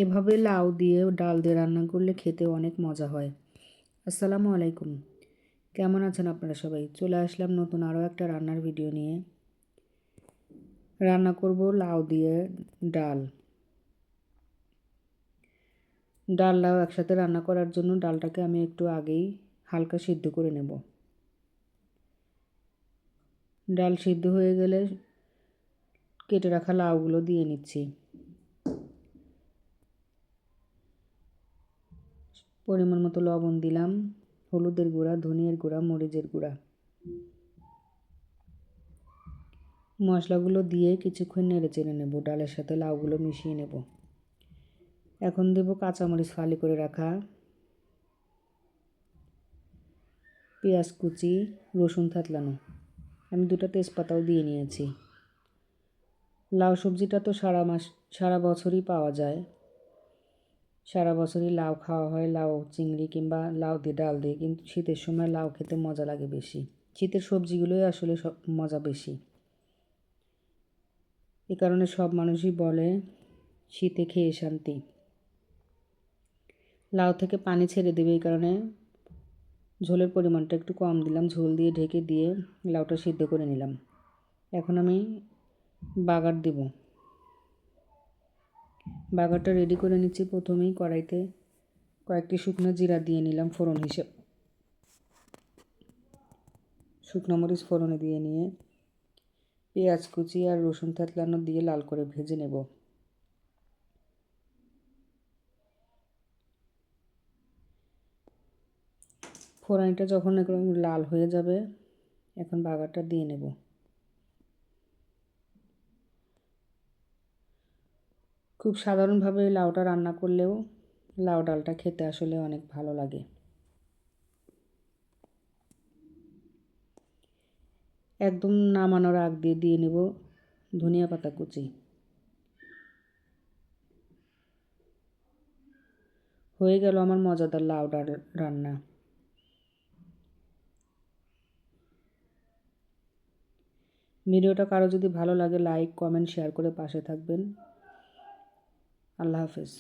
এভাবে লাউ দিয়ে ডাল দিয়ে রান্না করলে খেতে অনেক মজা হয়। আসসালামু আলাইকুম। কেমন আছেন আপনারা সবাই? চলে আসলাম নতুন আরও একটা রান্নার ভিডিও নিয়ে। রান্না করব লাউ দিয়ে ডাল। ডাল লাউ একসাথে রান্না করার জন্য ডালটাকে আমি একটু আগেই হালকা সিদ্ধ করে নেব। ডাল সিদ্ধ হয়ে গেলে কেটে রাখা লাউগুলো দিয়ে নিচ্ছি। পরিমাণ মতো লবণ দিলাম, হলুদের গুঁড়া, ধনিয়ার গুঁড়া, মরিচের গুঁড়া। মশলাগুলো দিয়ে কিছুক্ষণ নেড়ে চেড়ে নেব। ডালের সাথে লাউগুলো মিশিয়ে নেব। এখন দেব কাঁচামরিচ ফালি করে রাখা, পেঁয়াজ কুচি, রসুন থেতলানো। আমি 2টা তেজপাতাও দিয়ে নিয়েছি। লাউ সবজিটা তো সারা বছরই পাওয়া যায়। সারা বছরই লাউ খাওয়া হয়, লাউ চিংড়ি কিংবা লাউ দিয়ে ডাল দিয়ে, কিন্তু শীতের সময় লাউ খেতে মজা লাগে বেশি। শীতের সবজিগুলোই আসলে মজা বেশি। এ কারণে সব মানুষই বলে শীতে খেয়ে শান্তি। লাউ থেকে পানি ছেড়ে দেবে, এই কারণে ঝোলের পরিমাণটা একটু কম দিলাম। ঝোল দিয়ে ঢেকে দিয়ে লাউটা সিদ্ধ করে নিলাম। এখন আমি বাগার দেব। বাগারটা রেডি করে নিচ্ছি। প্রথমেই কড়াইতে কয়েকটি শুকনো জিরা দিয়ে নিলাম ফোড়ন হিসেবে। শুকনো মরিচ ফোড়নে দিয়ে নিয়ে পেঁয়াজ কুচি আর রসুন থেতলানো দিয়ে লাল করে ভেজে নেব। ফোড়নটা যখন একদম লাল হয়ে যাবে, এখন বাগারটা দিয়ে নেব। খুব সাধারণভাবে লাউটা রান্না করলেও লাউ ডালটা খেতে আসলে অনেক ভালো লাগে। একদম নামানোর আগ দিয়ে দিয়ে নেব ধনিয়া পাতা কুচি। হয়ে গেল আমার মজাদার লাউ ডাল রান্না। ভিডিওটা কারো যদি ভালো লাগে লাইক, কমেন্ট, শেয়ার করে পাশে থাকবেন। আল্লাহ হাফেজ।